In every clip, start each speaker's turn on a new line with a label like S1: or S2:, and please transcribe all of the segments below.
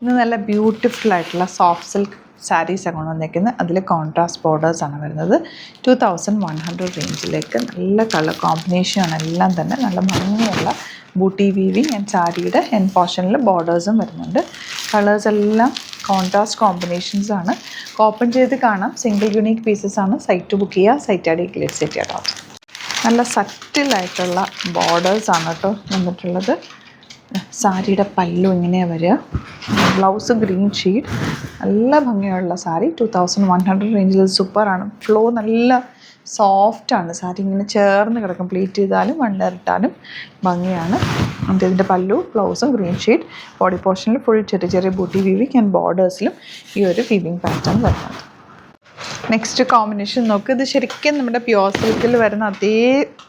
S1: ഇന്ന് നല്ല ബ്യൂട്ടിഫുൾ ആയിട്ടുള്ള സോഫ്റ്റ് സിൽക്ക് സാരീസാണ് വന്നേക്കുന്നത്. അതിൽ കോൺട്രാസ്റ്റ് ബോർഡേഴ്സാണ് വരുന്നത്. 2100 റേഞ്ചിലേക്ക് നല്ല കളർ കോമ്പിനേഷനാണ് എല്ലാം തന്നെ. നല്ല ഭംഗിയുള്ള ബൂട്ടി വീവിങ് ആൻഡ് സാരിയുടെ എൻ പോർഷനിൽ ബോർഡേഴ്സും വരുന്നുണ്ട്. കളേഴ്സ് എല്ലാം കോൺട്രാസ്റ്റ് കോമ്പിനേഷൻസാണ്. ഓപ്പൺ ചെയ്ത് കാണാം. സിംഗിൾ യുണീക്ക് പീസസ് ആണ്. സൈറ്റ് ബുക്ക് ചെയ്യുക. സൈറ്റ് ആഡ് ക്ലിയർ സെറ്റ് ചെയ്യാം. നല്ല സറ്റിലായിട്ടുള്ള ബോർഡേഴ്സാണ് കേട്ടോ വന്നിട്ടുള്ളത്. സാരിയുടെ പല്ലു ഇങ്ങനെയാണ് വരിക. Blouse green shade. നല്ല ഭംഗിയുള്ള സാരി. 2100 റേഞ്ചിൽ സൂപ്പറാണ്. ഫ്ലോ നല്ല സോഫ്റ്റാണ്. സാരി ഇങ്ങനെ ചേർന്ന് കിടക്കും. പ്ലീറ്റ് ചെയ്താലും വണ്ണിട്ടാലും ഭംഗിയാണ്. എന്നിട്ട് ഇതിൻ്റെ പല്ലു ബ്ലൗസും ഗ്രീൻ ഷെയ്ഡ്. ബോഡി പോർഷനിൽ ഫുൾ ചെറിയ ചെറിയ ബൂട്ടി വീവിങ് ആൻഡ് ബോർഡേഴ്സിലും ഈ ഒരു വീവിങ് പാറ്റേൺ വരുന്നുണ്ട്. നെക്സ്റ്റ് കോമ്പിനേഷൻ നോക്ക്. ഇത് ശരിക്കും നമ്മുടെ പ്യോർ സിൽക്കിൽ വരുന്ന അതേ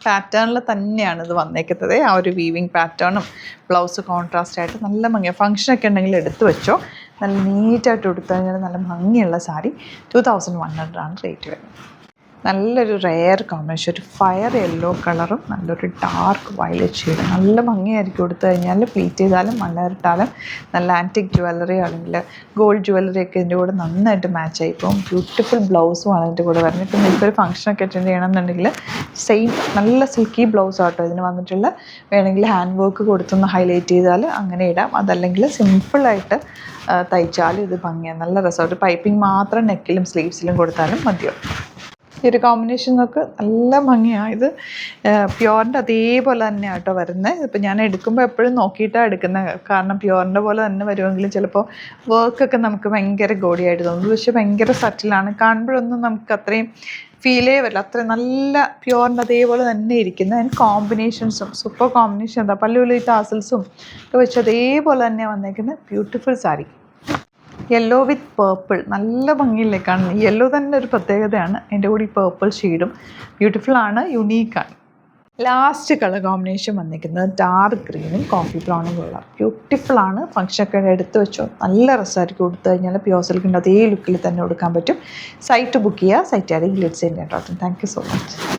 S1: പാറ്റേണിൽ തന്നെയാണ് ഇത് വന്നേക്കുന്നത്. ആ ഒരു വീവിങ് പാറ്റേണും ബ്ലൗസ് കോൺട്രാസ്റ്റ് ആയിട്ട് നല്ല ഭംഗിയാണ്. ഫംഗ്ഷനൊക്കെ ഉണ്ടെങ്കിൽ എടുത്ത് വെച്ചോ. നല്ല നീറ്റായിട്ട് എടുത്തു കഴിഞ്ഞാൽ നല്ല ഭംഗിയുള്ള സാരി. 2100 ആണ് റേറ്റ് വരുന്നത്. നല്ലൊരു റെയർ കോമ്പിനേഷൻ. ഒരു ഫയർ യെല്ലോ കളറും നല്ലൊരു ഡാർക്ക് വയലറ്റ് ഷെയ്ഡ്. നല്ല ഭംഗിയായിരിക്കും എടുത്തു കഴിഞ്ഞാൽ. പ്ലീറ്റ് ചെയ്താലും മണ്ണേറിട്ടാലും നല്ല ആൻറ്റിക് ജ്വല്ലറി അല്ലെങ്കിൽ ഗോൾഡ് ജ്വല്ലറി ഒക്കെ ഇതിൻ്റെ കൂടെ നന്നായിട്ട് മാച്ച് ആയിപ്പോവും. ബ്യൂട്ടിഫുൾ ബ്ലൗസും ആണ് ഇതിൻ്റെ കൂടെ വരുന്നത്. ഇപ്പം നിങ്ങൾക്കൊരു ഫംഗ്ഷനൊക്കെ അറ്റൻഡ് ചെയ്യണമെന്നുണ്ടെങ്കിൽ സെയിം നല്ല സിൽക്കി ബ്ലൗസ് ആട്ടോ ഇതിന് വന്നിട്ടുള്ള. വേണമെങ്കിൽ ഹാൻഡ് വർക്ക് കൊടുത്തൊന്ന് ഹൈലൈറ്റ് ചെയ്താൽ അങ്ങനെ ഇടാം. അതല്ലെങ്കിൽ സിമ്പിളായിട്ട് തയ്ച്ചാലും ഇത് ഭംഗിയാണ്. നല്ല രസമാണ്. ഒരു പൈപ്പിംഗ് മാത്രം നെക്കിലും സ്ലീവ്സിലും കൊടുത്താലും മതിയാവും. ഈ ഒരു കോമ്പിനേഷൻ നോക്ക്. നല്ല ഭംഗിയാണ്. ഇത് പ്യോറിൻ്റെ അതേപോലെ തന്നെ ആട്ടോ വരുന്നത്. ഇപ്പം ഞാൻ എടുക്കുമ്പോൾ എപ്പോഴും നോക്കിയിട്ടാണ് എടുക്കുന്നത്. കാരണം പ്യോറിൻ്റെ പോലെ തന്നെ വരുമെങ്കിലും ചിലപ്പോൾ വർക്കൊക്കെ നമുക്ക് ഭയങ്കര ഗോഡിയായിട്ട് തോന്നും. പക്ഷേ ഭയങ്കര സറ്റിലാണ്. കാണുമ്പോഴൊന്നും നമുക്ക് അത്രയും ഫീലേ വരില്ല. അത്രയും നല്ല പ്യോറിൻ്റെ അതേപോലെ തന്നെ ഇരിക്കുന്നത്. അതിന് കോമ്പിനേഷൻസും സൂപ്പർ കോമ്പിനേഷൻ. എന്താ പല്ലുവിൽ ടാസൽസും ഒക്കെ വെച്ച് അതേപോലെ തന്നെ വന്നേക്കുന്നത്. ബ്യൂട്ടിഫുൾ സാരി. യെല്ലോ വിത്ത് പേർപ്പിൾ. നല്ല ഭംഗിയില്ലേ കാണുന്നത്. യെല്ലോ തന്നെ ഒരു പ്രത്യേകതയാണ്. അതിൻ്റെ കൂടി പേർപ്പിൾ ഷെയ്ഡും ബ്യൂട്ടിഫുള്ളാണ്. യുണീക്കാണ്. ലാസ്റ്റ് കളർ കോമ്പിനേഷൻ വന്നിരിക്കുന്നത് ഡാർക്ക് ഗ്രീനും കോഫി ബ്രൗണും ഉള്ള ബ്യൂട്ടിഫുള്ളാണ്. ഫംഗ്ഷനൊക്കെ എടുത്ത് വെച്ചോ. നല്ല രസമായിരിക്കും. കൊടുത്തു കഴിഞ്ഞാൽ പ്യോർ സിൽക്കിൻ്റെ അതേ ലുക്കിൽ തന്നെ കൊടുക്കാൻ പറ്റും. സൈറ്റ് ബുക്ക് ചെയ്യുക. സൈറ്റ് ആണെങ്കിൽ ലെറ്റ്സ് ചെയ്യാം കേട്ടോ. Thank you so much.